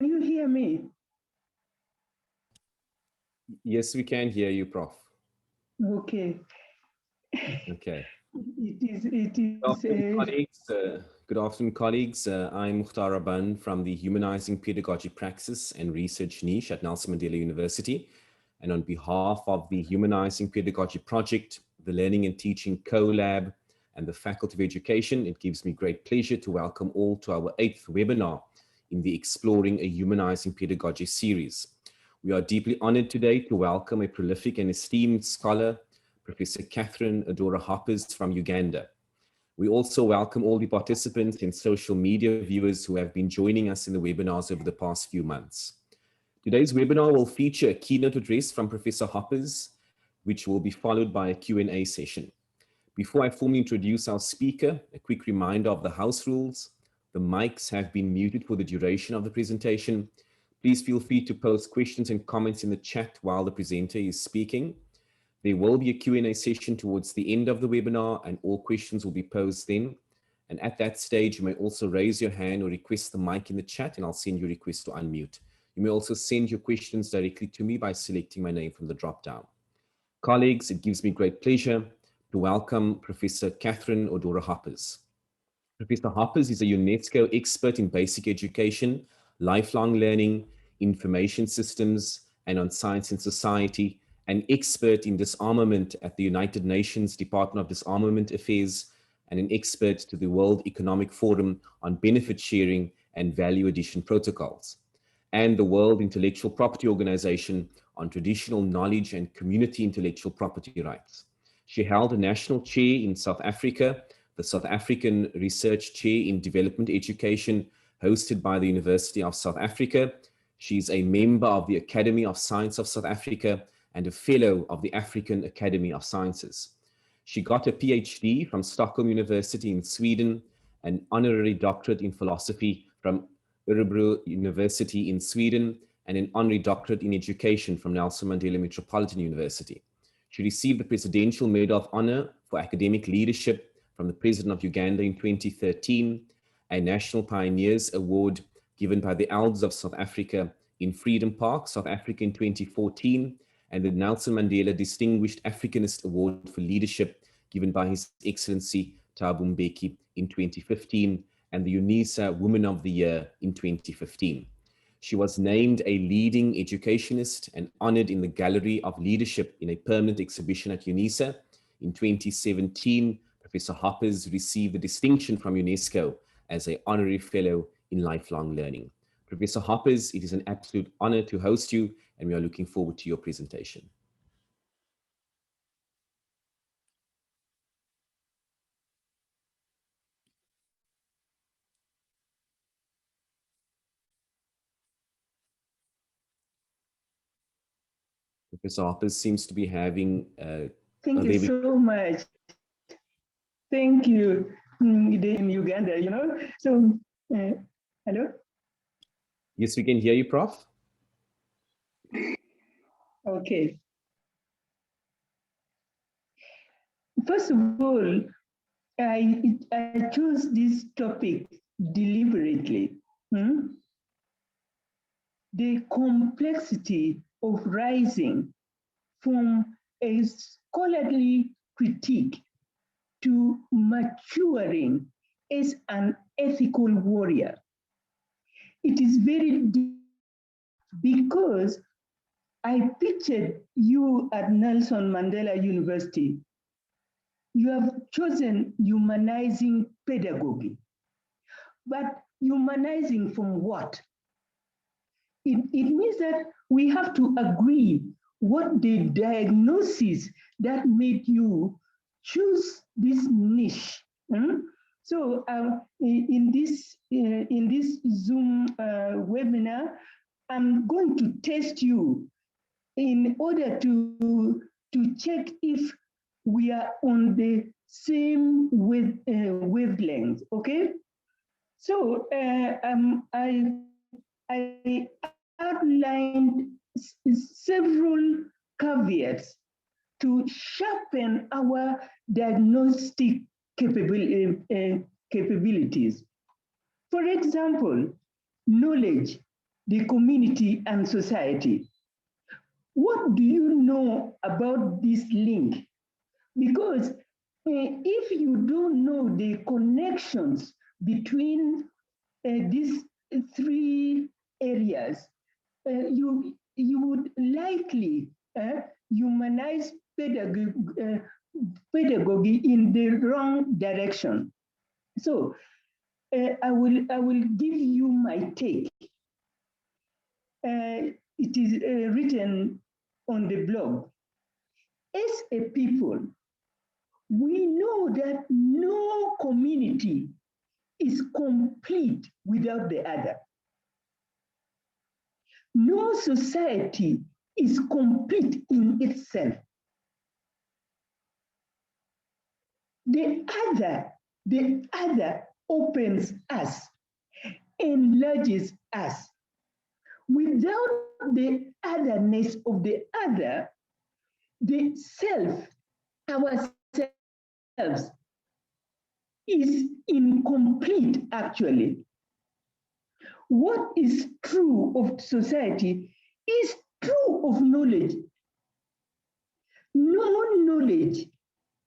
you hear me? Yes, we can hear you, Prof. Okay. Okay. It Good is afternoon, colleagues. Good afternoon, colleagues. I'm Odora from the Humanising Pedagogy Praxis and Research Niche at Nelson Mandela University. And on behalf of the Humanising Pedagogy Project, the Learning and Teaching Co-Lab, and the Faculty of Education, it gives me great pleasure to welcome all to our 8th webinar in the Exploring a Humanising Pedagogy series. We are deeply honoured today to welcome a prolific and esteemed scholar, Professor Odora Hoppers from Uganda. We also welcome all the participants and social media viewers who have been joining us in the webinars over the past few months. Today's webinar will feature a keynote address from Professor Hoppers, which will be followed by a Q&A session. Before I formally introduce our speaker, a quick reminder of the house rules. The mics have been muted for the duration of the presentation. Please feel free to post questions and comments in the chat while the presenter is speaking. There will be a Q&A session towards the end of the webinar and all questions will be posed then. And at that stage, you may also raise your hand or request the mic in the chat and I'll send you a request to unmute. You may also send your questions directly to me by selecting my name from the drop-down. Colleagues, it gives me great pleasure to welcome Professor Odora Hoppers. Professor Hoppers is a UNESCO expert in basic education, lifelong learning, information systems, and on science and society, an expert in disarmament at the United Nations Department of Disarmament Affairs, and an expert to the World Economic Forum on benefit sharing and value addition protocols, and the World Intellectual Property Organization on traditional knowledge and community intellectual property rights. She held a national chair in South Africa, the South African Research Chair in Development Education, hosted by the University of South Africa. She's a member of the Academy of Science of South Africa and a fellow of the African Academy of Sciences. She got a PhD from Stockholm University in Sweden, an honorary doctorate in philosophy from Örebro University in Sweden, and an honorary doctorate in education from Nelson Mandela Metropolitan University. She received the Presidential Medal of Honor for Academic Leadership from the President of Uganda in 2013, a National Pioneers Award given by the Elders of South Africa in Freedom Park, South Africa in 2014, and the Nelson Mandela Distinguished Africanist Award for Leadership given by His Excellency Thabo Mbeki in 2015, and the UNISA Woman of the Year in 2015. She was named a leading educationist and honored in the Gallery of Leadership in a permanent exhibition at UNISA. In 2017, Professor Hoppers received the distinction from UNESCO as an honorary fellow in lifelong learning. Professor Hoppers, it is an absolute honor to host you, and we are looking forward to your presentation. Professor Hoppers seems to be having... Thank you so much. Thank you. In Uganda, you know. So, hello? Yes, we can hear you, Prof. Okay. First of all, I chose this topic deliberately. The complexity of rising from a scholarly critique to maturing as an ethical warrior. It is very deep because I pictured you at Nelson Mandela University. You have chosen humanizing pedagogy. But humanizing from what? It means that we have to agree what the diagnosis that made you choose this niche. So in this Zoom webinar, I'm going to test you in order to check if we are on the same wavelength. Okay. So I outlined several caveats to sharpen our diagnostic capabilities. For example, knowledge the community and society. What do you know about this link? Because if you don't know the connections between these three areas, you would likely humanize pedagogy in the wrong direction. So I will give you my take. It is written on the blog. As a people, we know that no community is complete without the other. No society is complete in itself. The other opens us, enlarges us. Without the otherness of the other, the self, ourselves, is incomplete actually. What is true of society is true of knowledge. No knowledge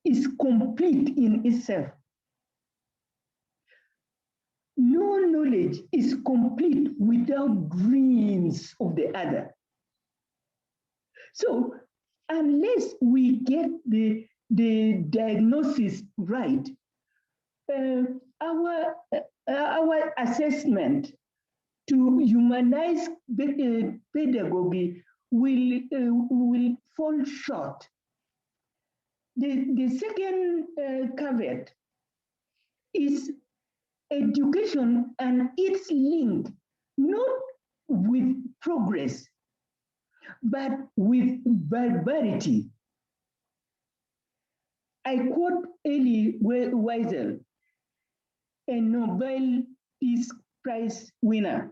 is complete in itself. No knowledge is complete without dreams of the other. So unless we get the diagnosis right, our assessment to humanize pedagogy will fall short. The second caveat is education and its link, not with progress, but with barbarity. I quote Elie Wiesel, a Nobel Peace Prize winner.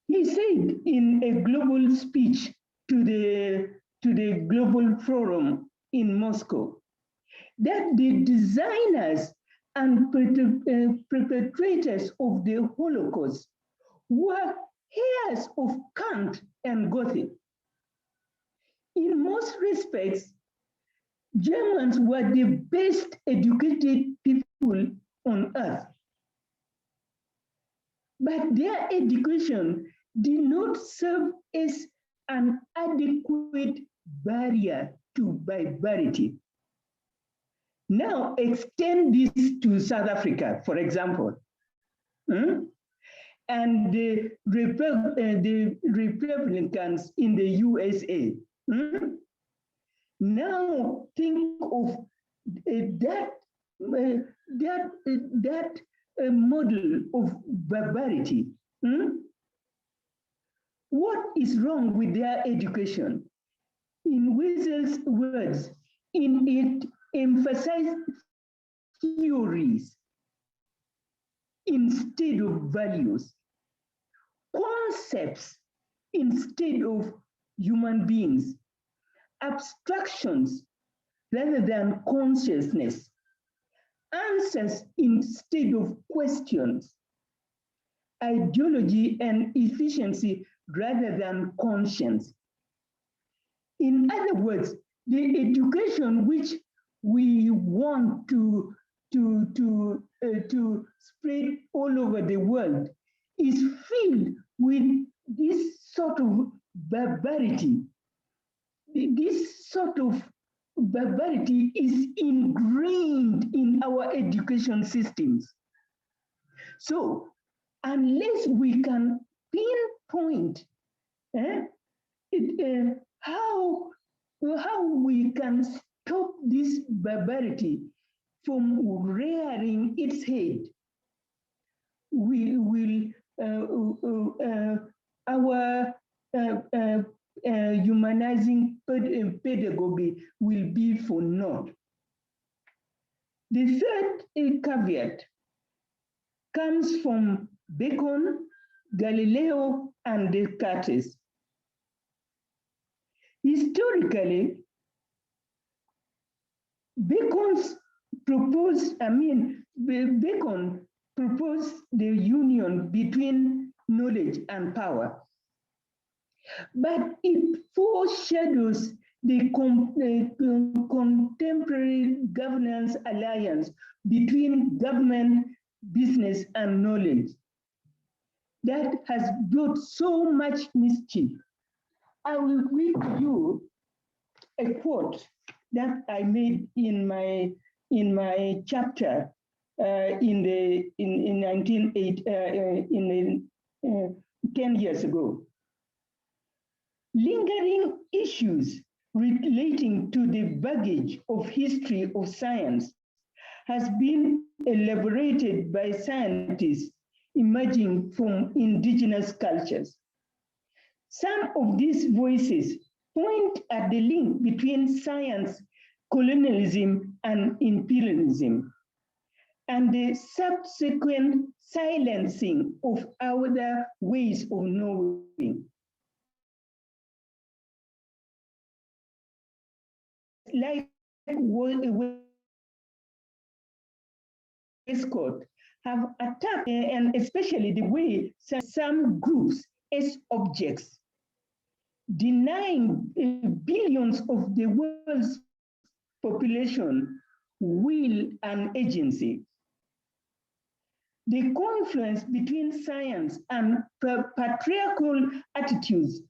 He said in a global speech to the Global Forum in Moscow that the designers and perpetrators of the Holocaust were heirs of Kant and Goethe. In most respects, Germans were the best educated people on earth. But their education did not serve as an adequate barrier to barbarity. Now extend this to South Africa, for example, and the Republicans in the USA. Now think of that model of barbarity. What is wrong with their education? In Wiesel's words, in it emphasized theories instead of values, concepts instead of human beings, abstractions rather than consciousness, answers instead of questions, ideology and efficiency rather than conscience. In other words, the education which we want to spread all over the world is filled with this sort of barbarity. This sort of barbarity is ingrained in our education systems. So unless we can pinpoint how we can stop this barbarity from rearing its head, we will our humanizing pedagogy will be for naught. The third caveat comes from Bacon, Galileo, and Descartes. Historically, Bacon proposed the union between knowledge, and power. But it foreshadows the contemporary governance alliance between government, business, and knowledge that has brought so much mischief. I will read to you a quote that I made in my chapter in 10 years ago. Lingering issues relating to the baggage of history of science has been elaborated by scientists emerging from indigenous cultures. Some of these voices point at the link between science, colonialism, and imperialism, and the subsequent silencing of other ways of knowing. Like Westcott have attacked, and especially the way some groups as objects, denying billions of the world's population will and agency. The confluence between science and patriarchal attitudes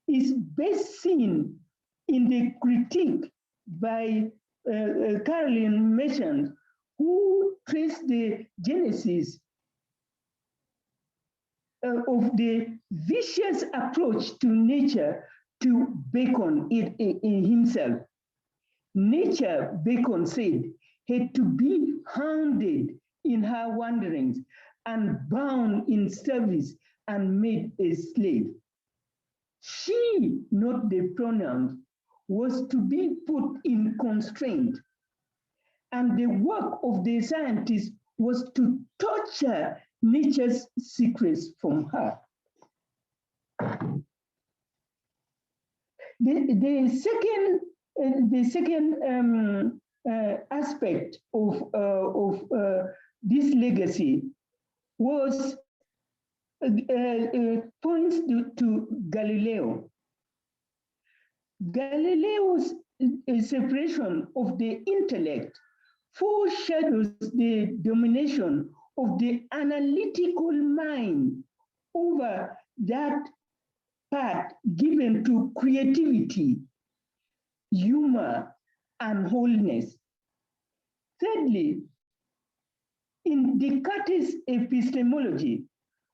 is best seen in the critique by Caroline Merchant, who traced the genesis of the vicious approach to nature to Bacon in himself. Nature, Bacon said, had to be hounded in her wanderings and bound in service and made a slave. She, not the pronouns, was to be put in constraint. And the work of the scientist was to torture nature's secrets from her. The second aspect of this legacy was points to Galileo. Galileo's separation of the intellect foreshadows the domination of the analytical mind over that part given to creativity, humor, and wholeness. Thirdly, in Descartes' epistemology,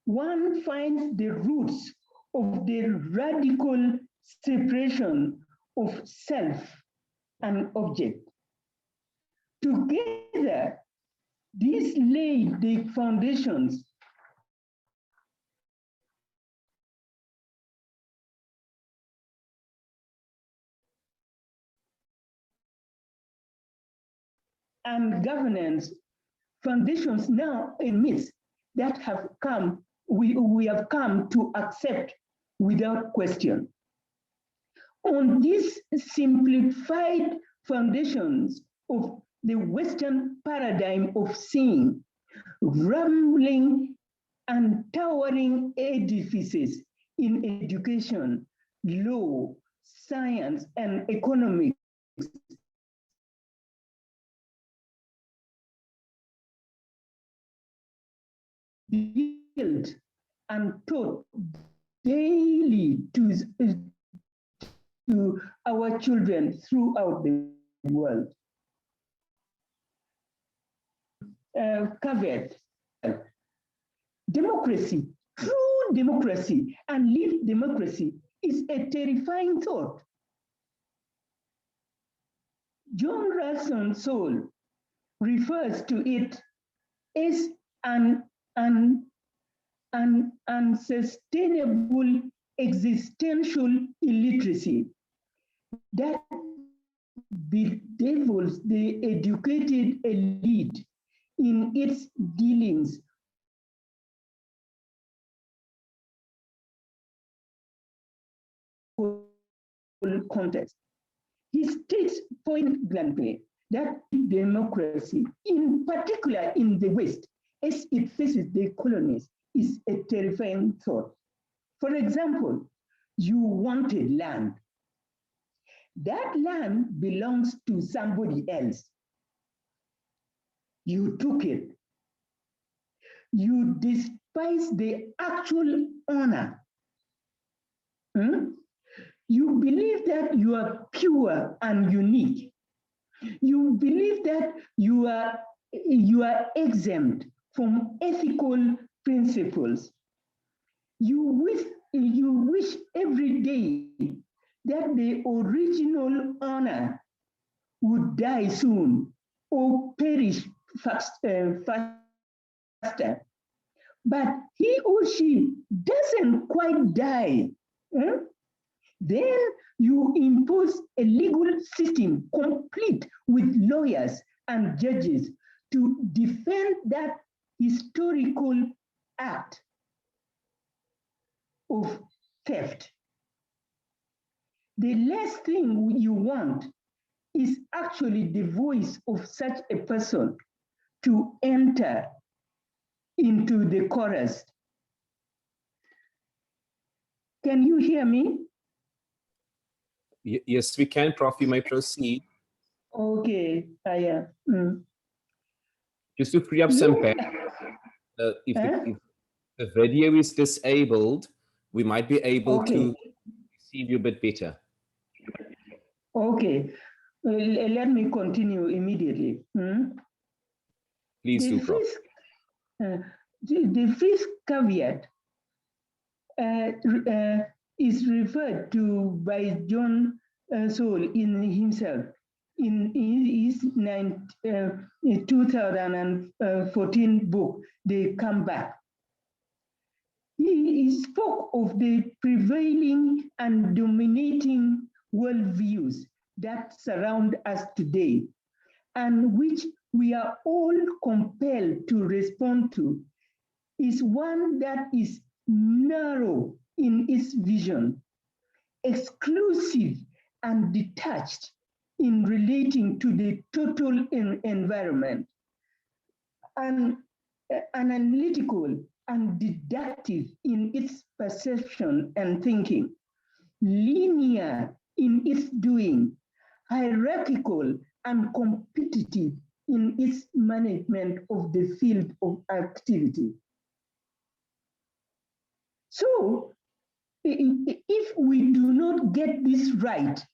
one finds the roots of the radical separation of self and object. Together, these laid the foundations and governance foundations now in myths that have come, we have come to accept without question. On these simplified foundations of the Western paradigm of seeing, rambling and towering edifices in education, law, science, and economics built and taught daily to our children throughout the world. Caveat: democracy, true democracy, and lived democracy is a terrifying thought. John Ralston Saul refers to it as an unsustainable existential illiteracy that bedevils the educated elite in its dealings context. He states point blankly that democracy, in particular in the West, as it faces the colonies, is a terrifying thought. For example, you wanted land. That land belongs to somebody else. You took it. You despise the actual owner. You believe that you are pure and unique. You believe that you are exempt from ethical principles. You wish every day that the original owner would die soon or perish faster. But he or she doesn't quite die. Then you impose a legal system complete with lawyers and judges to defend that historical act of theft. The last thing you want is actually the voice of such a person to enter into the chorus. Can you hear me? Yes, we can, Prof. You may proceed. Okay, I am. Just to free up some bandwidth, if the video is disabled, we might be able to receive you a bit better. Okay, let me continue immediately. Please do, Prof. The first caveat is referred to by John Saul in himself in his 2014 book, The Comeback. He spoke of the prevailing and dominating worldviews that surround us today and which we are all compelled to respond to is one that is narrow in its vision, exclusive and detached in relating to the total environment, and analytical and deductive in its perception and thinking, linear in its doing, hierarchical and competitive in its management of the field of activity. So, if we do not get this right,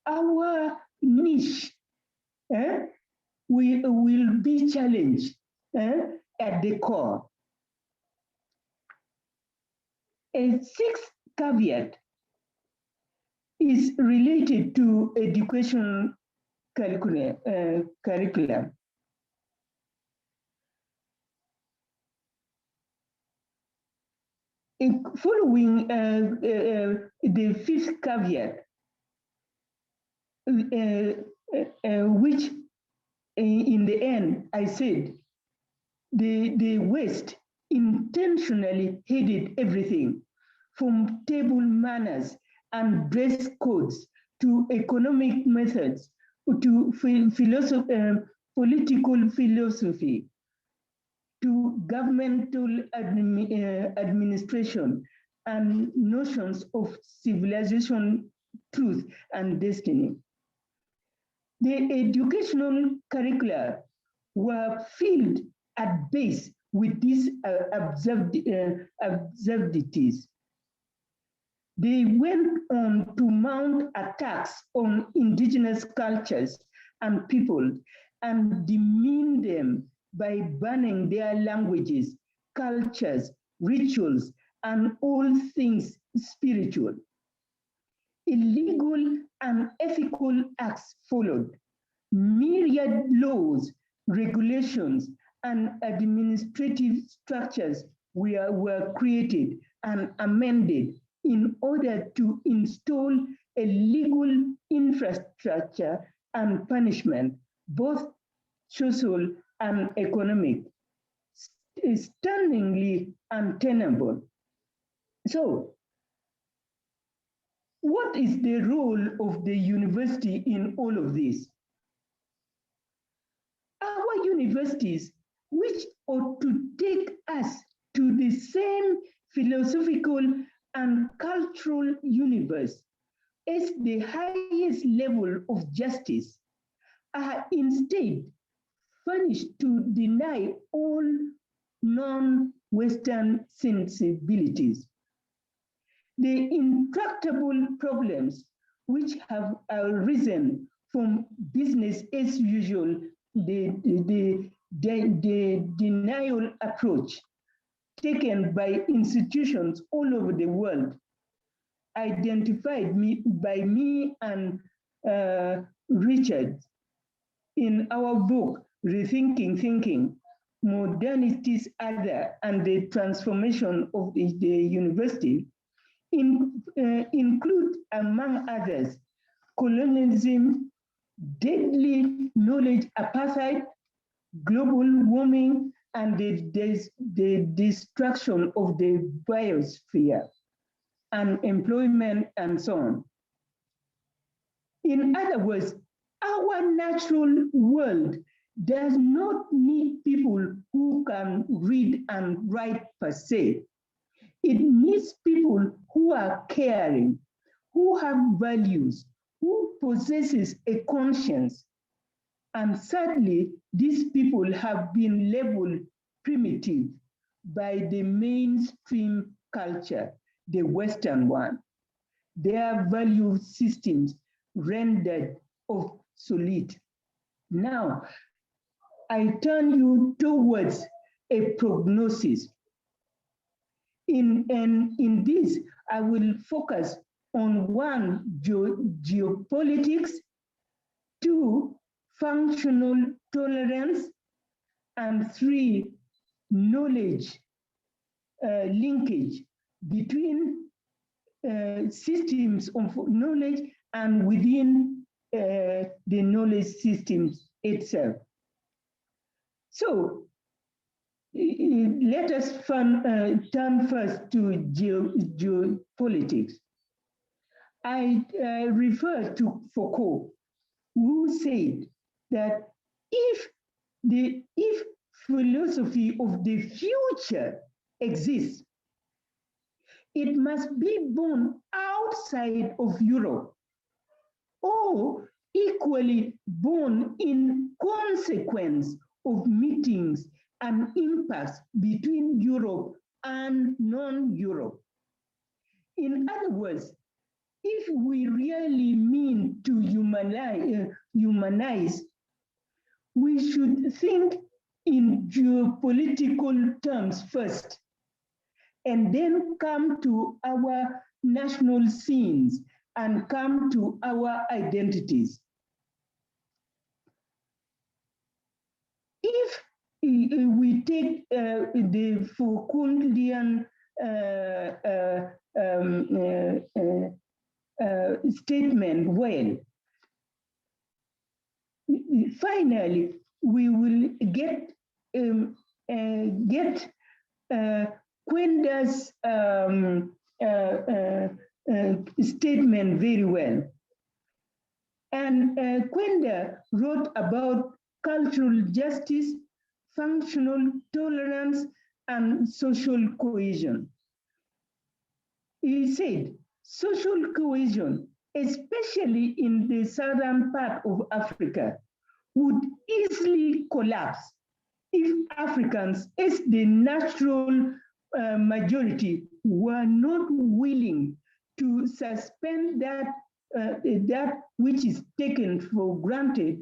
our niche will be challenged at the core. A sixth caveat is related to education curriculum. Following the fifth caveat, which in the end I said, the West intentionally hated everything from table manners and dress codes to economic methods to political philosophy to governmental administration and notions of civilization, truth, and destiny. The educational curricula were filled at base with these absurdities. They went on to mount attacks on indigenous cultures and people and demean them by banning their languages, cultures, rituals, and all things spiritual. Illegal and ethical acts followed. Myriad laws, regulations, and administrative structures were created and amended in order to install a legal infrastructure and punishment, both social and economic, stunningly untenable. So, what is the role of the university in all of this? Our universities, which ought to take us to the same philosophical and cultural universe as the highest level of justice, are instead furnished to deny all non-Western sensibilities. The intractable problems which have arisen from business as usual, the denial approach taken by institutions all over the world, identified by me and Richard in our book, Rethinking Thinking, Modernity's Other and the Transformation of the University, include, among others, colonialism, deadly knowledge apartheid, global warming, and the destruction of the biosphere, unemployment, and so on. In other words, our natural world does not need people who can read and write per se. It needs people who are caring, who have values, who possesses a conscience. And sadly, these people have been labeled primitive by the mainstream culture, the Western one. Their value systems rendered obsolete. Now, I turn you towards a prognosis. In this, I will focus on 1, geopolitics, 2, functional tolerance, and 3, knowledge linkage between systems of knowledge and within the knowledge systems itself. So let us turn first to geopolitics. I refer to Foucault, who said that if philosophy of the future exists, it must be born outside of Europe, or equally born in consequence of meetings and impacts between Europe and non-Europe. In other words, if we really mean to humanize, we should think in geopolitical terms first, and then come to our national scenes and come to our identities. If we take the Foucauldian statement well, finally, we will get Quenda's statement very well. And Quenda wrote about cultural justice, functional tolerance, and social cohesion. He said, social cohesion, especially in the southern part of Africa, would easily collapse if Africans, as the natural majority, were not willing to suspend that which is taken for granted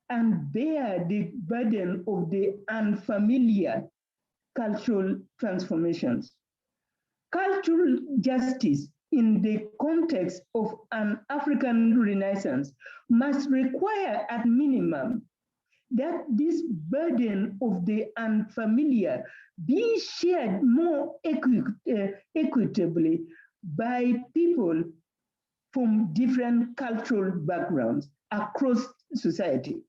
and bear the burden of the unfamiliar cultural transformations. Cultural justice in the context of an African Renaissance must require at minimum that this burden of the unfamiliar be shared more equitably by people from different cultural backgrounds across society.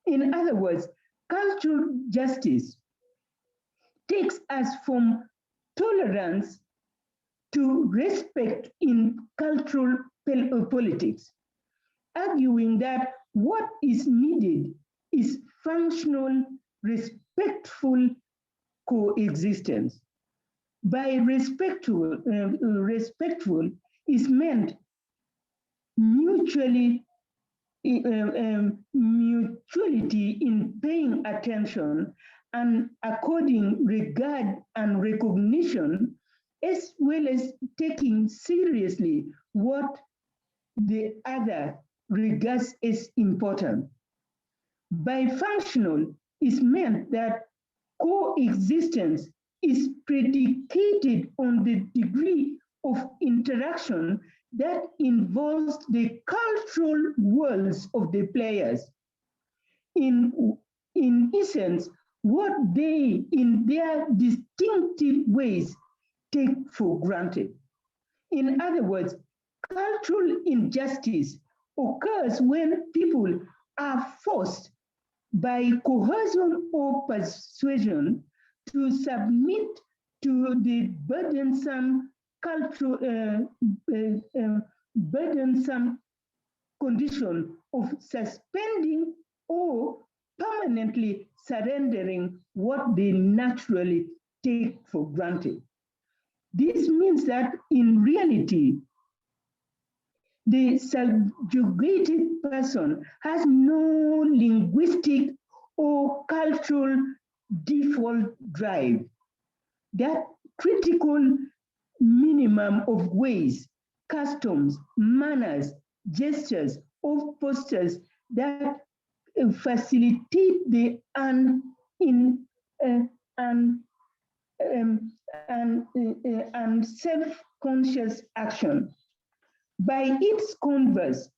In other words, cultural justice takes us from tolerance to respect in cultural politics, arguing that what is needed is functional, respectful coexistence. By respectful is meant mutuality in paying attention and according regard and recognition, as well as taking seriously what the other regards as important. Bifunctional is meant that coexistence is predicated on the degree of interaction that involves the cultural worlds of the players. In essence, what they, in their distinctive ways, take for granted. In other words, cultural injustice occurs when people are forced by coercion or persuasion to submit to the burdensome burdensome condition of suspending or permanently surrendering what they naturally take for granted. This means that in reality, the subjugated person has no linguistic or cultural default drive. That critical minimum of ways, customs, manners, gestures, or postures that facilitate the self-conscious action. By its converse,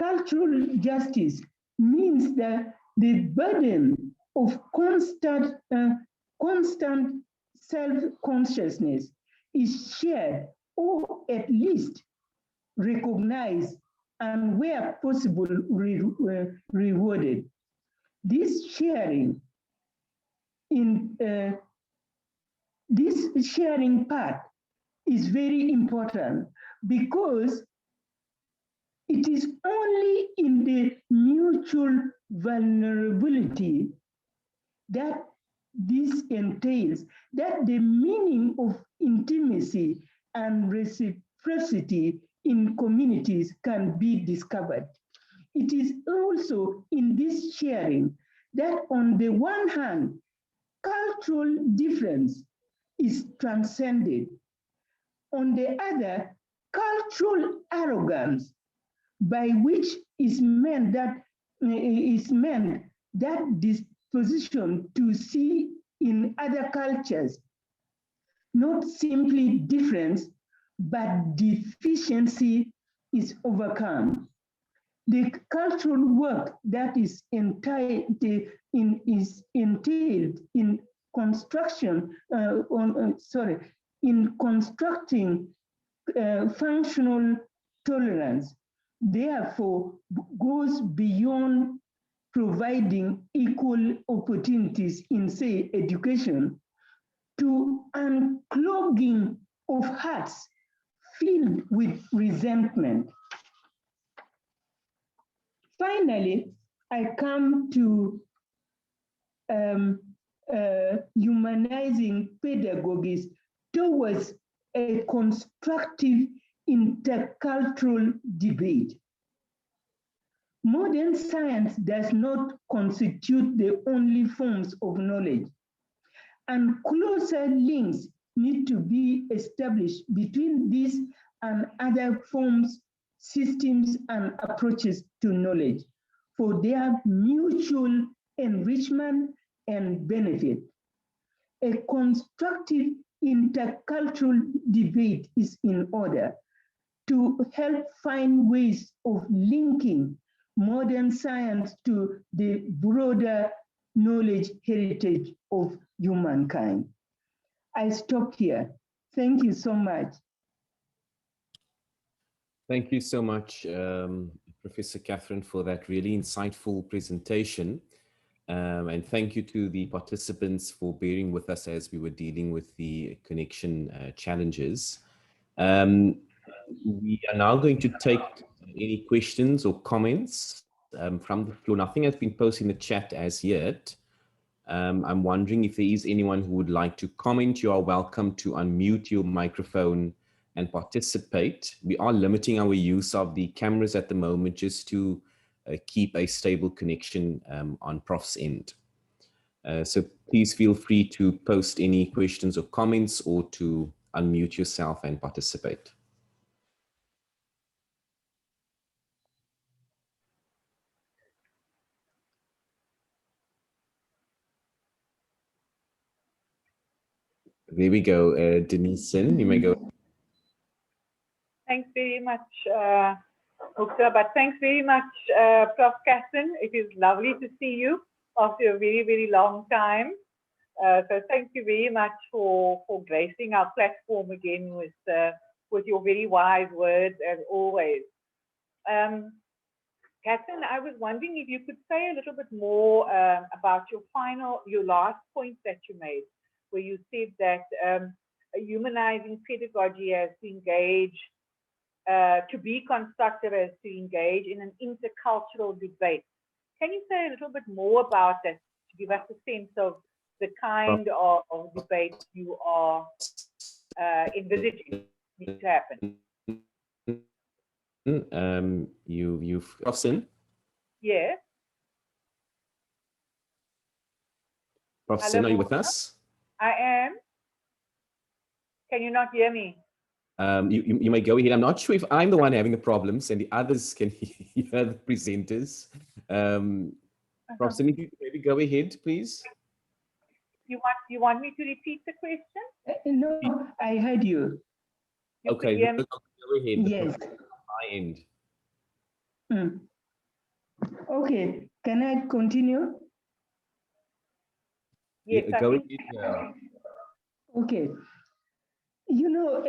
cultural justice means that the burden of constant self-consciousness is shared or at least recognized and where possible rewarded. This sharing part is very important because it is only in the mutual vulnerability that this entails that the meaning of intimacy and reciprocity in communities can be discovered. It is also in this sharing that on the one hand, cultural difference is transcended. On the other, cultural arrogance, by which is meant that disposition to see in other cultures not simply difference, but deficiency is overcome. The cultural work that is entailed in construction, in constructing functional tolerance, therefore goes beyond providing equal opportunities in, say, education, to unclogging of hearts filled with resentment. Finally, I come to humanizing pedagogies towards a constructive intercultural debate. Modern science does not constitute the only forms of knowledge, and closer links need to be established between these and other forms, systems, and approaches to knowledge for their mutual enrichment and benefit. A constructive intercultural debate is in order to help find ways of linking modern science to the broader knowledge heritage of humankind. I stop here. Thank you so much. Thank you so much, Professor Catherine, for that really insightful presentation. And thank you to the participants for bearing with us as we were dealing with the connection challenges. We are now going to take any questions or comments from the floor. Nothing has been posted in the chat as yet. I'm wondering if there is anyone who would like to comment. You are welcome to unmute your microphone and participate. We are limiting our use of the cameras at the moment just to keep a stable connection on Prof's end. So please feel free to post any questions or comments or to unmute yourself and participate. There we go. Denise, you may go. Thanks very much, Mukta, but thanks very much, Prof. Casson. It is lovely to see you after a very, very long time. So thank you very much for gracing our platform again with your very wise words as always. Casson, I was wondering if you could say a little bit more about your last point that you made, where you said that humanizing pedagogy has to engage, to be constructive, as to engage in an intercultural debate. Can you say a little bit more about that to give us a sense of the kind of debate you are envisaging to happen? You've Profson? Yes. Profson, are you with us? I am. Can you not hear me? You may go ahead. I'm not sure if I'm the one having the problems and the others can hear the presenters. Profson, if you maybe go ahead, please. You want me to repeat the question? No, I heard you. Okay, go ahead. Yes. My end. Okay, can I continue? Yes, Yeah, go ahead. Okay. You know,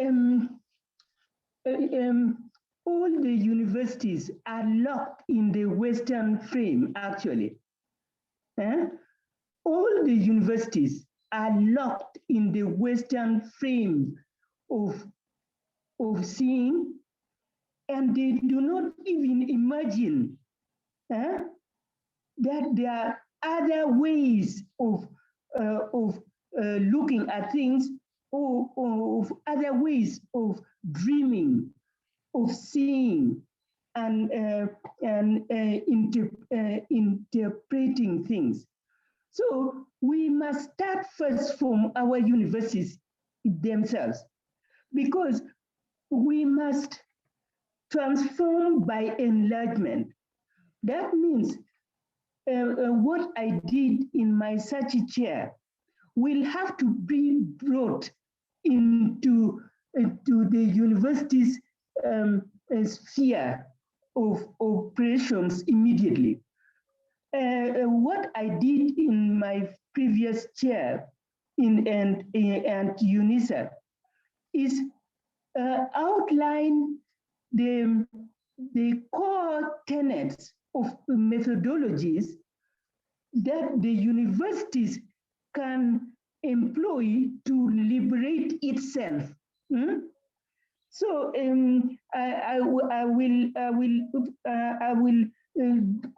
all the universities are locked in the Western frame, actually. All the universities are locked in the Western frame of seeing, and they do not even imagine that there are other ways of looking at things, or of other ways of dreaming, of seeing, and interpreting things. So we must start first from our universities themselves, because we must transform by enlargement. That means what I did in my search chair will have to be brought into the university's sphere of operations immediately. What I did in my previous chair and UNICEF is outline the core tenets of methodologies that the universities can employ to liberate itself. So I will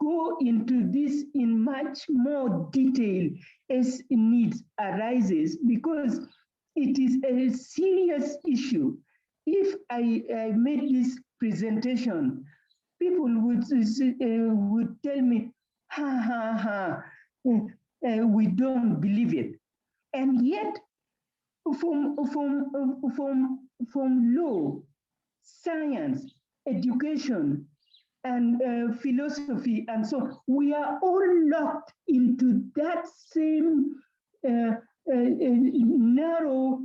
go into this in much more detail as needs arises, because it is a serious issue. If I made this presentation, people would tell me, we don't believe it. And yet, from law, science, education, and philosophy, and so we are all locked into that same narrow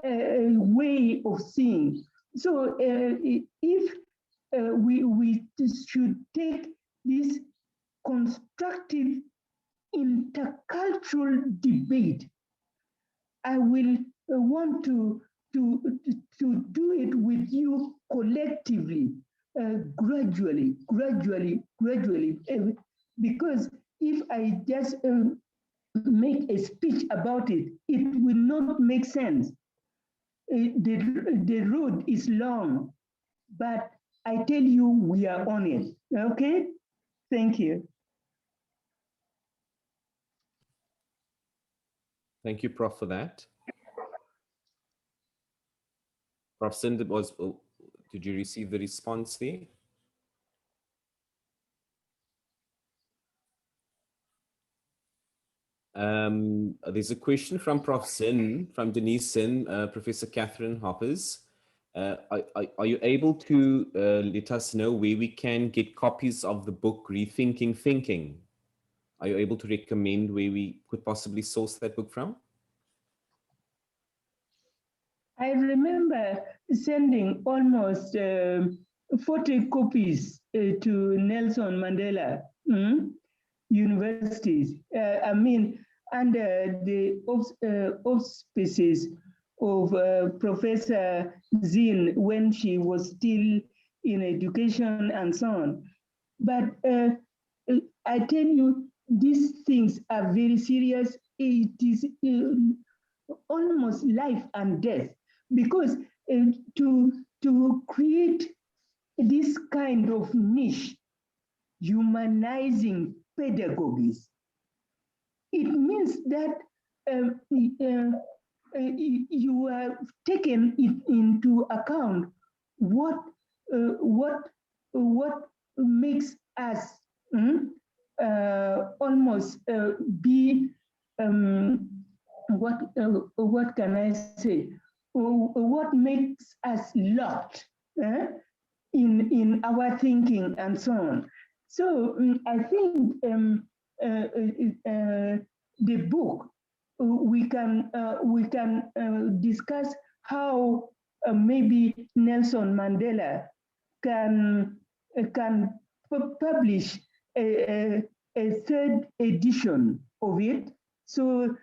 way of seeing. So if we should take this constructive intercultural debate, I will want to do it with you collectively, gradually, because if I just make a speech about it, it will not make sense. The road is long, but I tell you, we are on it. Okay? Thank you. Thank you, Prof, for that. Prof Sind, did you receive the response there? There's a question from Prof Sin, from Denise Sin, Professor Catherine Hoppers. Are you able to let us know where we can get copies of the book Rethinking Thinking? Are you able to recommend where we could possibly source that book from? I remember sending almost 40 copies to Nelson Mandela universities. I mean, under the auspices of Professor Zin when she was still in education and so on. But I tell you, these things are very serious. It is almost life and death, because to create this kind of niche, humanizing pedagogies, it means that you have taken it into account what makes us almost be what can I say? What makes us locked in our thinking and so on. So I think the book we can discuss how maybe Nelson Mandela can publish a third edition of it, so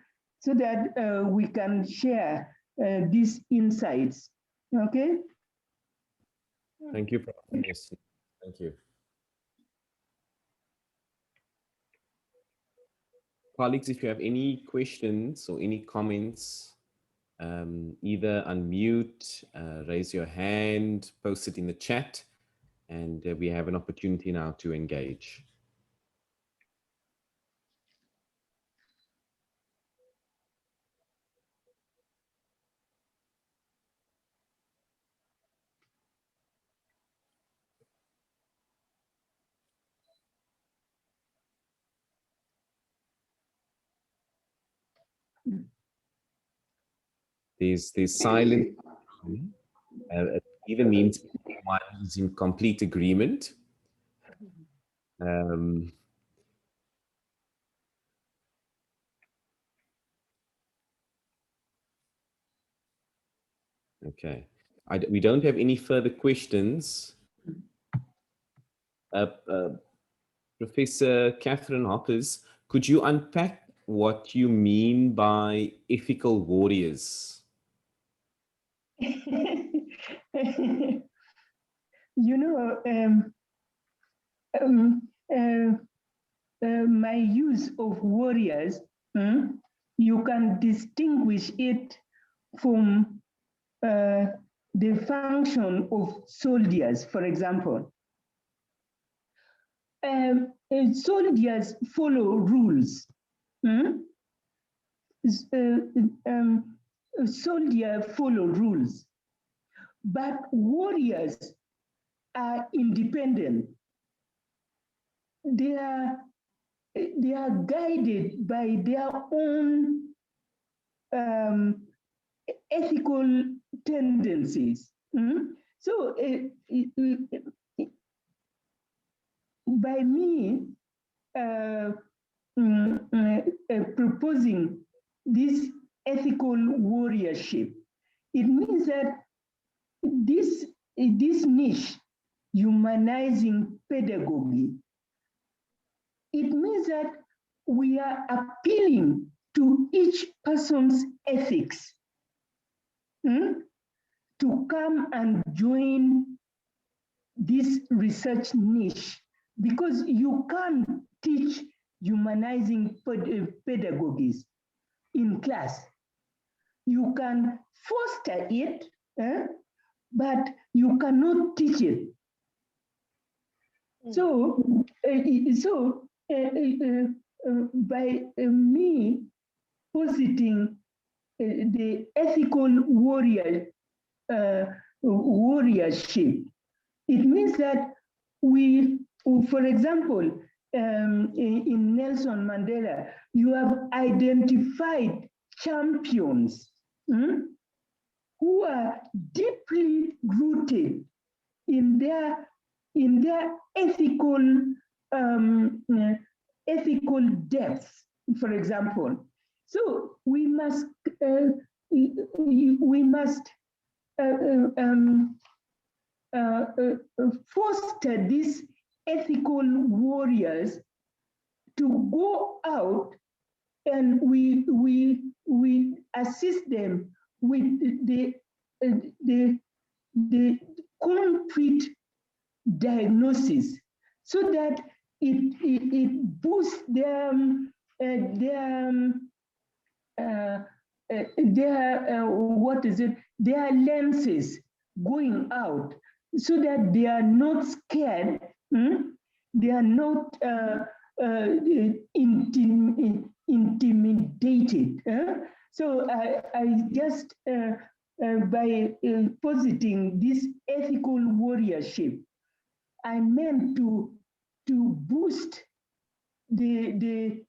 that we can share these insights. Okay. Thank you, Prof. Yes. Thank you. Colleagues, if you have any questions or any comments, either unmute, raise your hand, post it in the chat, and we have an opportunity now to engage. There's silence. It even means one is in complete agreement. Okay, we don't have any further questions. Professor Catherine Hoppers, could you unpack what you mean by ethical warriors? You know, my use of warriors, you can distinguish it from the function of soldiers, for example. Soldiers follow rules. Soldiers follow rules, but warriors are independent. They are guided by their own ethical tendencies. So by me proposing this ethical warriorship, it means that this niche, humanizing pedagogy, it means that we are appealing to each person's ethics to come and join this research niche, because you can't teach humanizing pedagogies in class. You can foster it, but you cannot teach it. So, by me positing the ethical warriorship. It means that we, for example, in Nelson Mandela, you have identified champions who are deeply rooted in their ethical ethical depths, for example. So we must foster these ethical warriors to go out, and we assist them with the concrete diagnosis, so that it boosts their what is it, their lenses going out, so that they are not scared, they are not intimidated. So I just by positing this ethical warriorship, I meant to boost the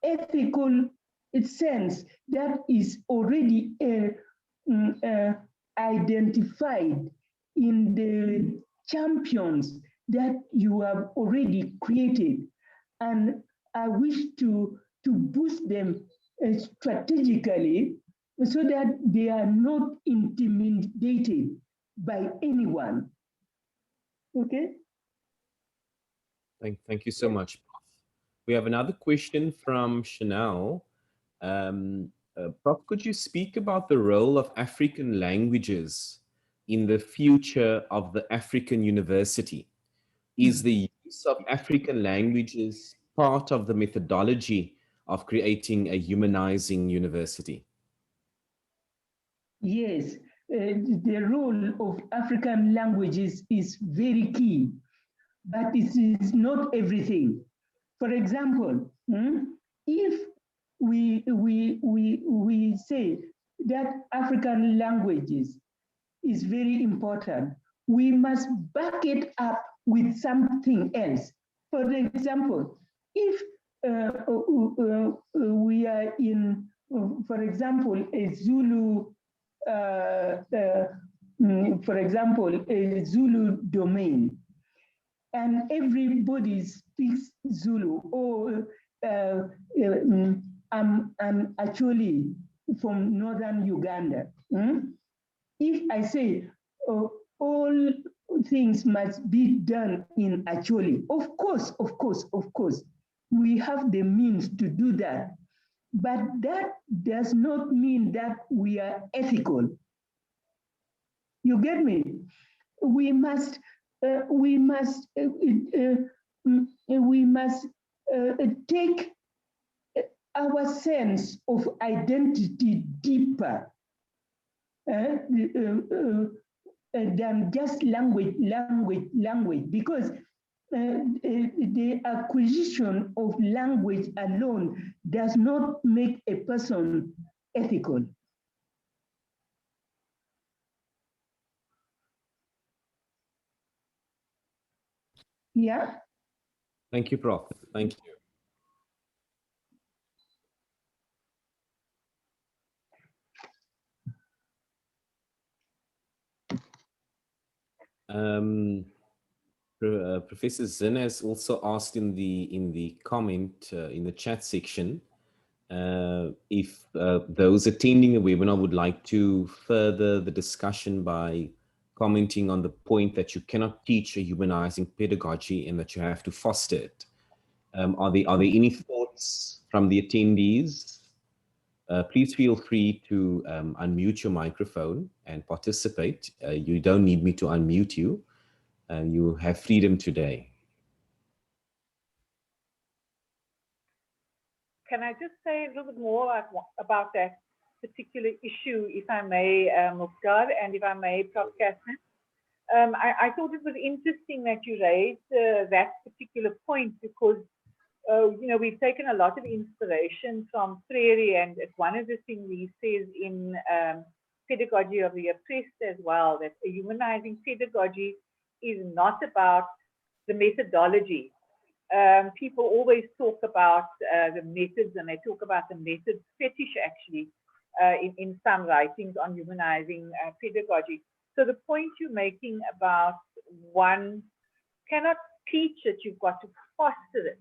ethical sense that is already identified in the champions that you have already created. And I wish to boost them strategically, so that they are not intimidated by anyone. Okay? Thank you so much, Prof. We have another question from Chanel. Prof, could you speak about the role of African languages in the future of the African University? Is the use of African languages part of the methodology of creating a humanizing university? Yes, the role of African languages is very key, but it is not everything. For example, if we say that African languages is very important, we must back it up with something else. For example, if we are in, for example, a Zulu, for example, a Zulu domain, and everybody speaks Zulu, or I'm actually from northern Uganda. If I say all things must be done in Acholi, of course, we have the means to do that. But that does not mean that we are ethical. You get me? We must take our sense of identity deeper than just language, because the acquisition of language alone does not make a person ethical. Yeah. Thank you, Prof. Thank you. Professor Zinn has also asked in the comment in the chat section if those attending the webinar would like to further the discussion by commenting on the point that you cannot teach a humanizing pedagogy and that you have to foster it. Are there any thoughts from the attendees? Please feel free to unmute your microphone and participate. You don't need me to unmute you. You have freedom today. Can I just say a little bit more about that particular issue, if I may, Mukhtar, and if I may, Prof. Catherine? I thought it was interesting that you raised that particular point, because we've taken a lot of inspiration from Freire, and it's one of the things he says in Pedagogy of the Oppressed as well, that a humanizing pedagogy is not about the methodology. People always talk about the methods, and they talk about the methods fetish actually in some writings on humanizing pedagogy. So the point you're making about one cannot teach it, you've got to foster it.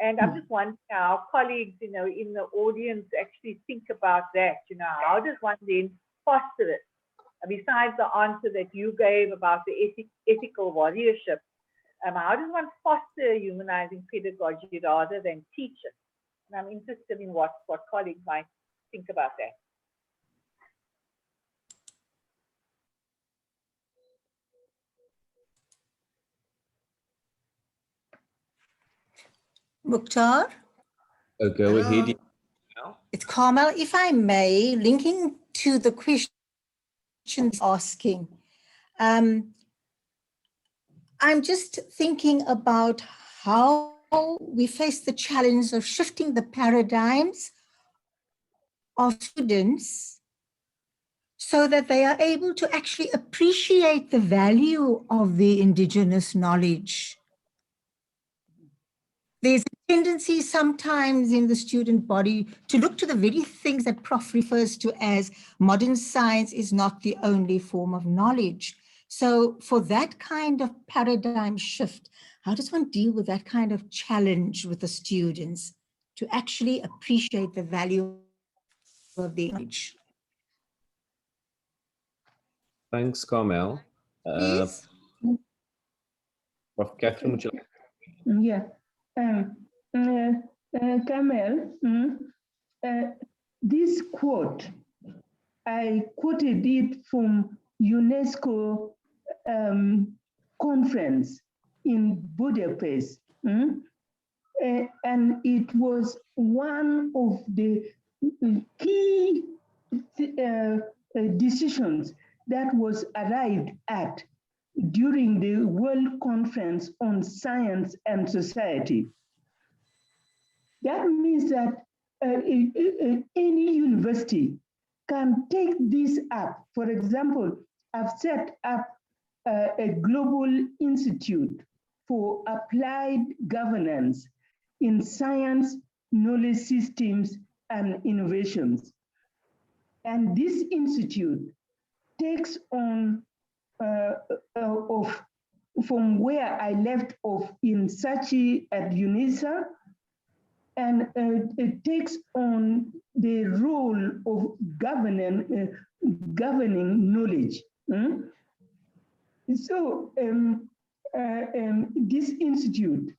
And I'm just wondering how colleagues, in the audience actually think about that. How does one then foster it? Besides the answer that you gave about the ethical warriorship, how does one foster humanizing pedagogy rather than teach it? And I'm interested in what colleagues might think about that. Mukhtar? Go ahead. It's Carmel. If I may, linking to the questions asking, I'm just thinking about how we face the challenge of shifting the paradigms of students so that they are able to actually appreciate the value of the indigenous knowledge. There's a tendency sometimes in the student body to look to the very things that Prof refers to as modern science is not the only form of knowledge. So for that kind of paradigm shift, how does one deal with that kind of challenge with the students to actually appreciate the value of the knowledge? Thanks, Carmel. Please? Prof. Catherine, would you like? Yeah. Kamel, this quote, I quoted it from UNESCO conference in Budapest. And it was one of the key decisions that was arrived at during the World Conference on Science and Society. That means that any university can take this up. For example, I've set up a global institute for applied governance in science, knowledge systems, and innovations. And this institute takes on from where I left off in Sachi at UNISA, and it takes on the role of governing knowledge. So this institute,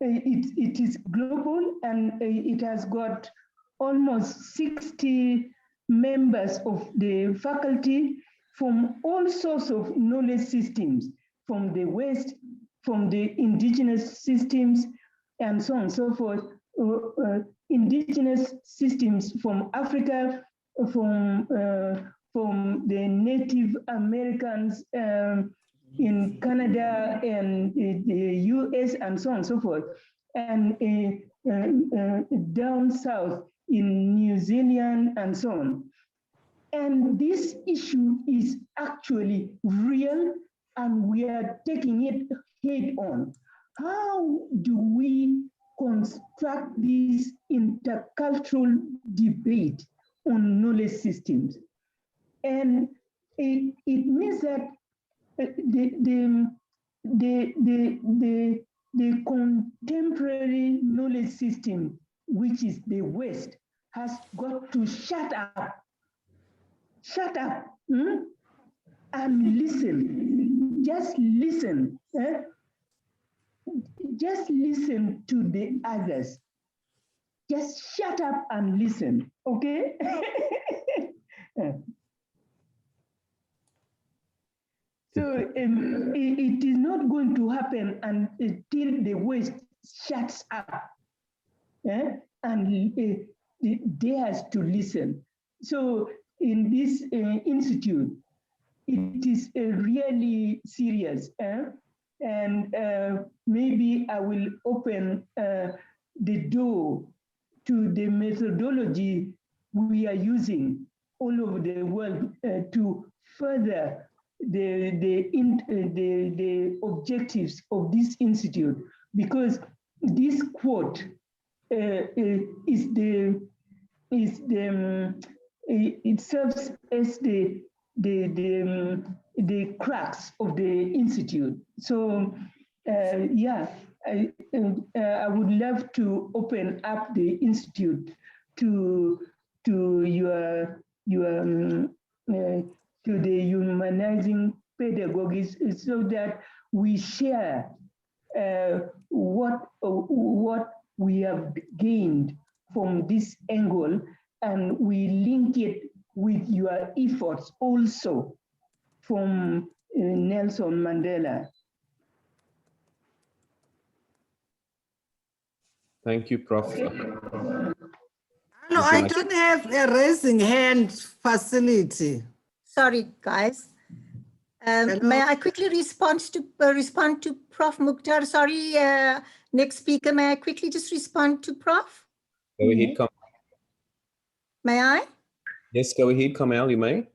it is global, and it has got almost 60 members of the faculty from all sorts of knowledge systems, from the West, from the indigenous systems, and so on and so forth. Indigenous systems from Africa, from the Native Americans in Canada and the US, and so on and so forth, and down south in New Zealand, and so on. And this issue is actually real, and we are taking it head on. How do we construct this intercultural debate on knowledge systems? And it means that the contemporary knowledge system, which is the West, has got to shut up, and listen. Just listen. Just listen to the others. Just shut up and listen, okay? So it is not going to happen until the West shuts up and dares to listen. So in this institute, it is really serious. And maybe I will open the door to the methodology we are using all over the world to further the objectives of this institute, because this quote it serves as the crux of the institute. So yeah, I would love to open up the institute to your to the humanizing pedagogies, so that we share what we have gained from this angle, and we link it with your efforts also from Nelson Mandela. Thank you, Prof. No, I don't have a raising hand facility. Sorry, guys. May I quickly respond to Prof. Mukhtar? Sorry, next speaker. May I quickly just respond to Prof? Go ahead, Kamal. May I? Yes, go ahead, Kamal, you may.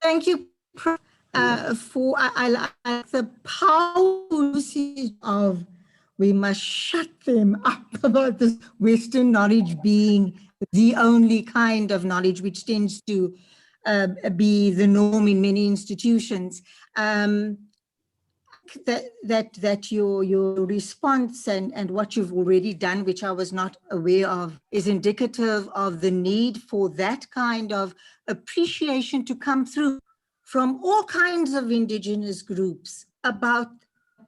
Thank you, Prof. I like the power of we must shut them up about this Western knowledge being the only kind of knowledge which tends to be the norm in many institutions. That your response and what you've already done, which I was not aware of, is indicative of the need for that kind of appreciation to come through from all kinds of indigenous groups about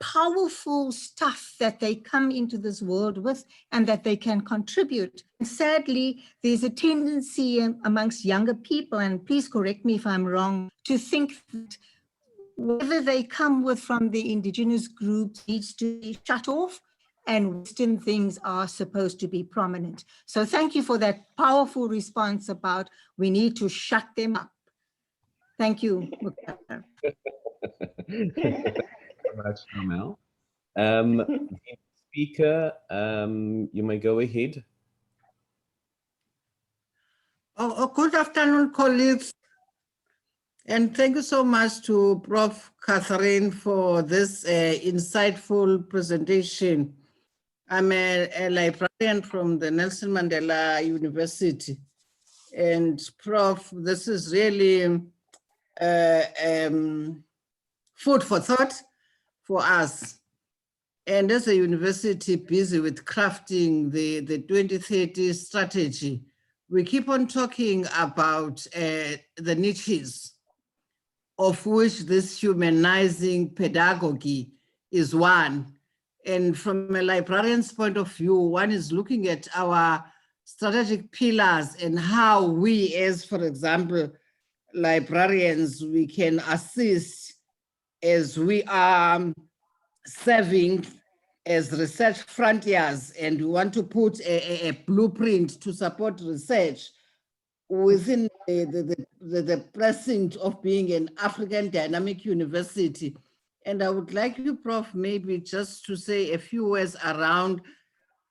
powerful stuff that they come into this world with and that they can contribute. And sadly, there's a tendency amongst younger people, and please correct me if I'm wrong, to think that whatever they come with from the indigenous groups needs to be shut off and Western things are supposed to be prominent. So thank you for that powerful response about we need to shut them up. Thank you. Much, Kamal. Speaker, you may go ahead. Good afternoon, colleagues. And thank you so much to Prof. Catherine for this insightful presentation. I'm a librarian from the Nelson Mandela University. And Prof, this is really food for thought for us. And as a university busy with crafting the 2030 strategy, we keep on talking about the niches, of which this humanizing pedagogy is one. And from a librarian's point of view, one is looking at our strategic pillars and how we, as for example, librarians, we can assist as we are serving as research frontiers, and we want to put a blueprint to support research within the precinct of being an African dynamic university. And I would like you, Prof, maybe just to say a few words around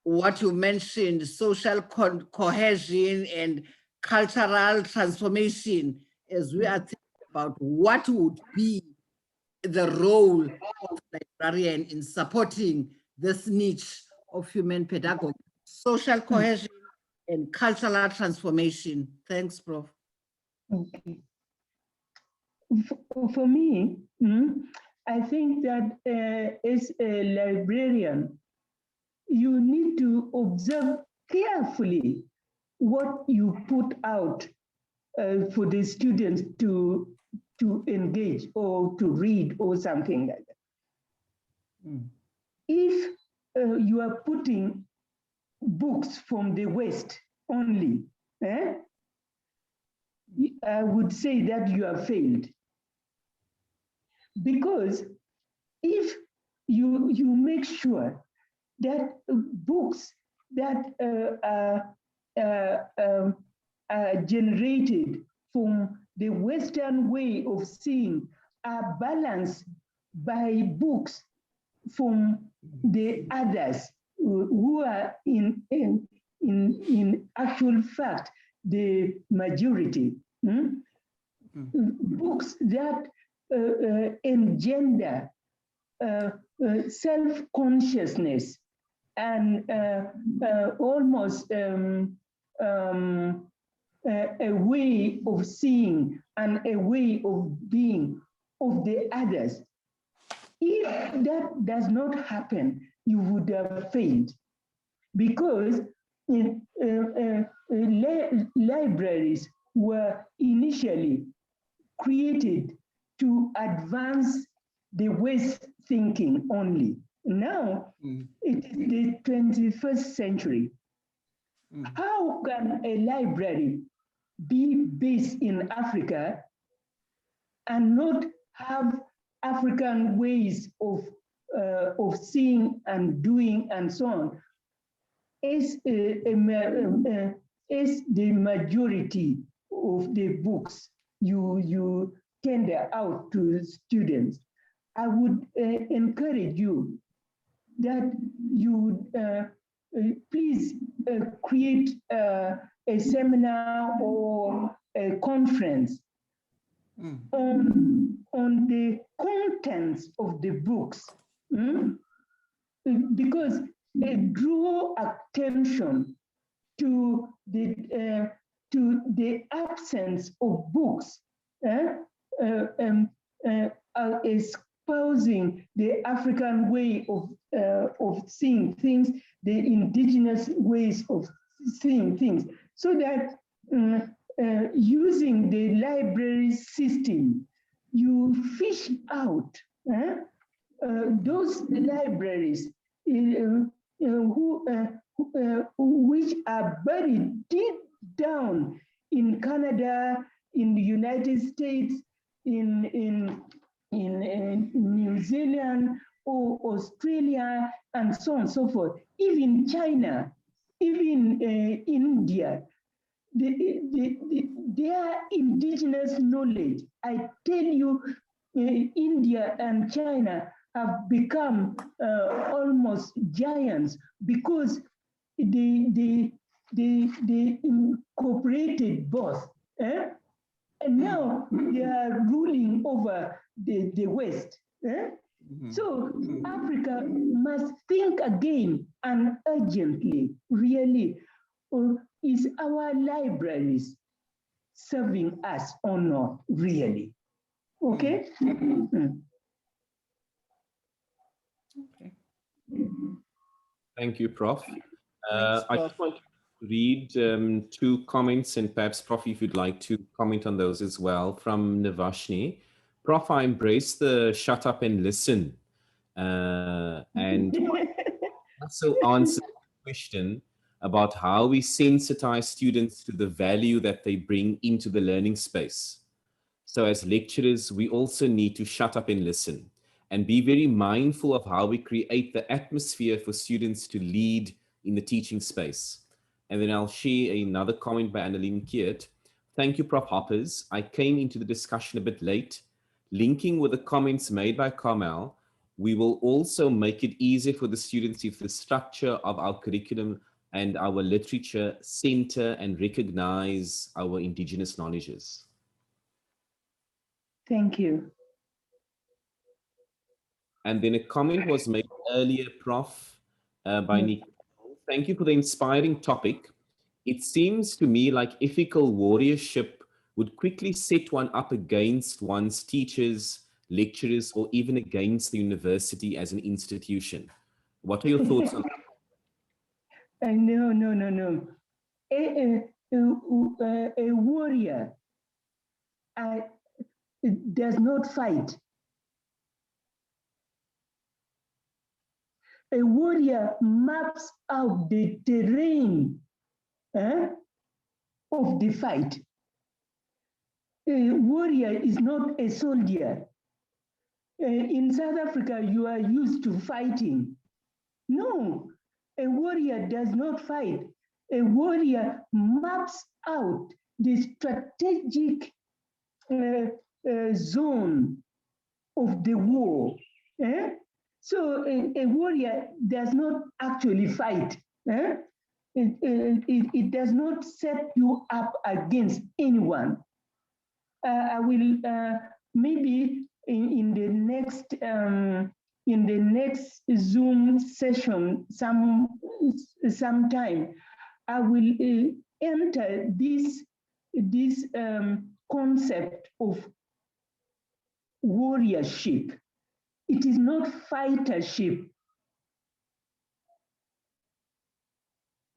what you mentioned, social cohesion and cultural transformation, as we are thinking about what would be the role of librarian in supporting this niche of human pedagogy, social cohesion and cultural transformation. Thanks, Prof. Okay. For me, I think that as a librarian, you need to observe carefully what you put out for the students to engage or to read or something like that. If you are putting books from the West only, I would say that you have failed. Because if you make sure that books that are generated from the Western way of seeing are balanced by books from the others, who are in actual fact the majority. Books that engender self-consciousness and almost a way of seeing and a way of being of the others. If that does not happen, you would have failed, because libraries were initially created to advance the West thinking only. Now, it is the 21st century. How can a library be based in Africa and not have African ways of seeing and doing and so on? Is the majority of the books you tender out to students. I would encourage you that you please create a seminar or a conference on the contents of the books, because draw attention to the absence of books, espousing the African way of seeing things, the indigenous ways of seeing things, so that using the library system, you fish out those libraries which are buried deep down in Canada, in the United States, in New Zealand or Australia, and so on and so forth, even China, even India. Their indigenous knowledge, I tell you, India and China have become almost giants because they incorporated both. And now they are ruling over the West. So Africa must think again and urgently, really, is our libraries serving us or not, really? Okay? Okay. Thank you, Prof. Thanks, I Prof. just want to read two comments, and perhaps, Prof, if you'd like to comment on those as well, from Navashni. Prof, I embrace the shut up and listen, and also answer the question about how we sensitize students to the value that they bring into the learning space. So as lecturers, we also need to shut up and listen and be very mindful of how we create the atmosphere for students to lead in the teaching space. And then I'll share another comment by Annalene Keert. Thank you, Prof. Hoppers. I came into the discussion a bit late. Linking with the comments made by Carmel, we will also make it easier for the students if the structure of our curriculum and our literature center and recognize our indigenous knowledges. Thank you. And then a comment was made earlier, Prof, by Nick. Thank you for the inspiring topic. It seems to me like ethical warriorship would quickly set one up against one's teachers, lecturers, or even against the university as an institution. What are your thoughts on that? No. A warrior does not fight. A warrior maps out the terrain of the fight. A warrior is not a soldier. In South Africa, you are used to fighting. No, a warrior does not fight. A warrior maps out the strategic zone of the war, So a warrior does not actually fight. It does not set you up against anyone. I will maybe in the next Zoom session sometime I will enter this concept of warriorship. It is not fightership.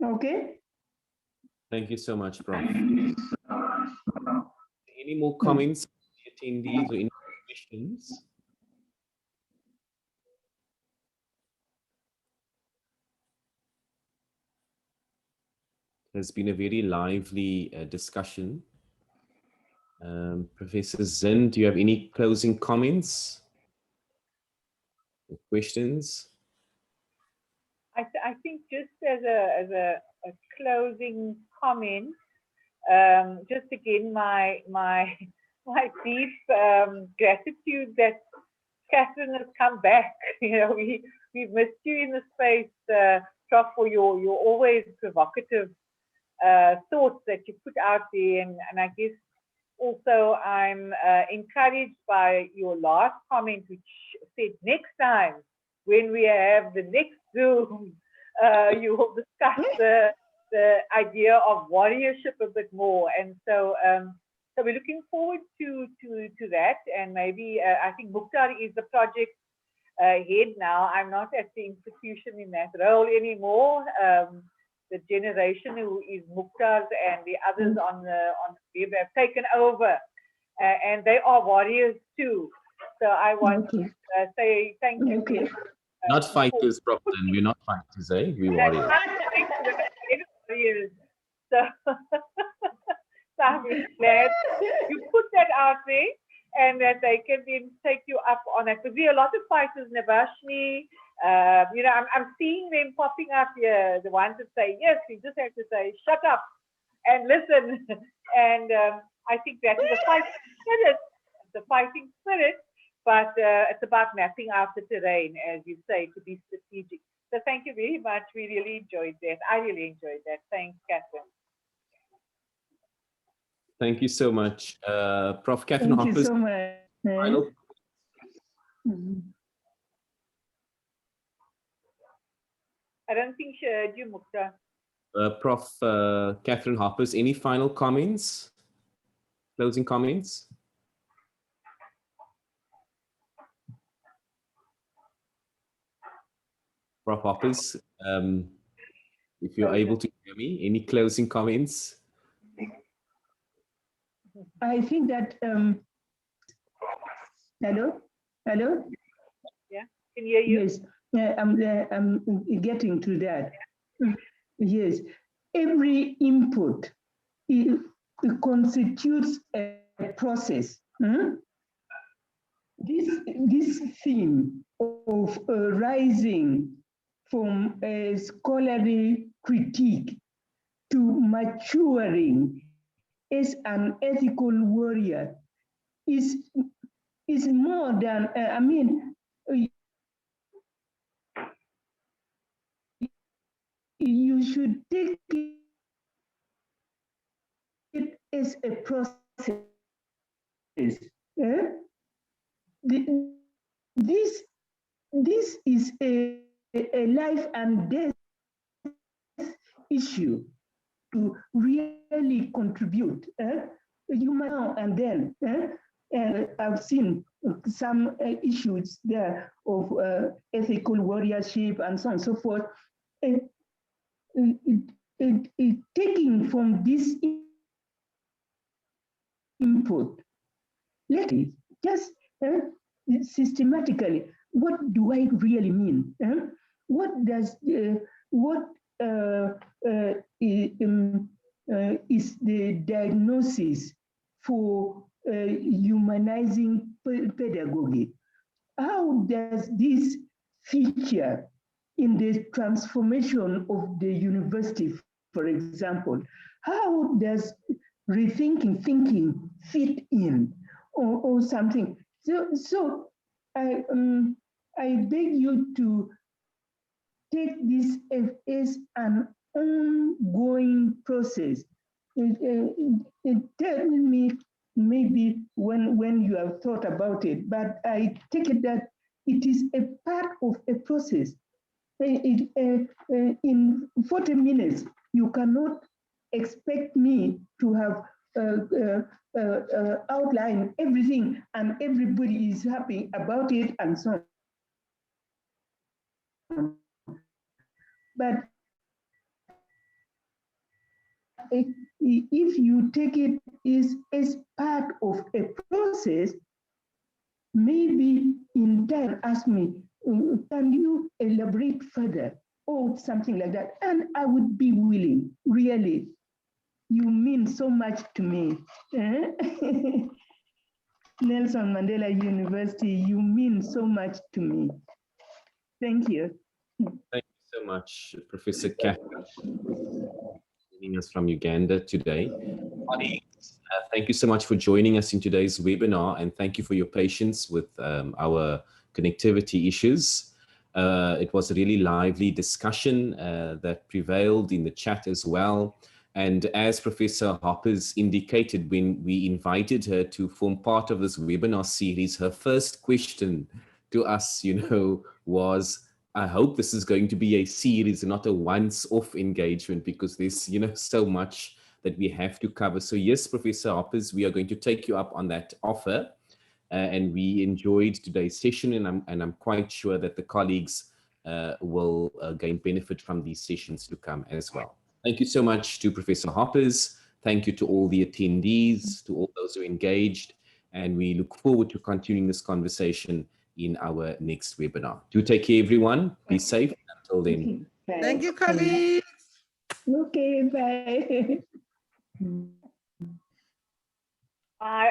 Okay. Thank you so much, Prof. Any more comments, attendees, or any questions? There's been a very lively discussion. Professor Zinn, do you have any closing comments or questions? I think just as a closing comment, just again my deep gratitude that Catherine has come back. You know, we've missed you in the space, Prof, for your always provocative thoughts that you put out there, and I guess also I'm encouraged by your last comment, which said next time when we have the next Zoom, you will discuss the idea of warriorship a bit more, and so we're looking forward to that, and maybe I think Mukhtar is the project head now. I'm not at the institution in that role anymore. The generation who is Mukhtar's and the others on the web have taken over, and they are warriors too. So I want to say thank you. Okay. Not fighters, Prof. We're not fighters, eh? We're warriors. So, so I'm glad you put that out there, and that they can then take you up on it. Because we have a lot of fighters, Navashni. You know, I'm seeing them popping up here. The ones that say yes, you just have to say shut up and listen. And I think that is a fighting spirit. The fighting spirit. But it's about mapping out the terrain, as you say, to be strategic. So thank you very much. We really enjoyed that. I really enjoyed that. Thanks, Catherine. Thank you so much. Prof. Catherine Thank Hoppers, you so much. final. I don't think she heard you, Mukhtar. Prof. Catherine Hoppers, any final comments? Closing comments? Prof. Hoppers, if you're able to hear me, any closing comments? I think that hello. Yeah, can hear you. Yes, I'm getting to that. Yes, every input it constitutes a process. This theme of rising from a scholarly critique to maturing as an ethical warrior is more than I mean. You should take it as a process. This is a life and death issue to really contribute. Now and then, and I've seen some issues there of ethical warriorship and so on and so forth. Taking from this input, let me just systematically, what do I really mean? What does is the diagnosis for humanizing pedagogy? How does this feature in the transformation of the university, for example? How does rethinking thinking fit in, or something? So I I beg you to take this as an ongoing process. Tell me maybe when you have thought about it, but I take it that it is a part of a process. In 40 minutes, you cannot expect me to have outlined everything and everybody is happy about it and so on. But if you take it as part of a process, maybe in time ask me, can you elaborate further or something like that? And I would be willing, really. You mean so much to me. Nelson Mandela University, you mean so much to me. Thank you. Thank you so much, Professor Catherine, joining us from Uganda today. Colleagues, thank you so much for joining us in today's webinar, and thank you for your patience with our connectivity issues. It was a really lively discussion that prevailed in the chat as well. And as Professor Hoppers indicated, when we invited her to form part of this webinar series, her first question to us, was, I hope this is going to be a series, not a once-off engagement, because there's, so much that we have to cover. So yes, Professor Hoppers, we are going to take you up on that offer. And we enjoyed today's session, and I'm quite sure that the colleagues will gain benefit from these sessions to come as well. Thank you so much to Professor Hoppers. Thank you to all the attendees, to all those who engaged, and we look forward to continuing this conversation in our next webinar. Do take care, everyone. Be safe. Until then. Thank you, colleagues. Okay, bye. Bye.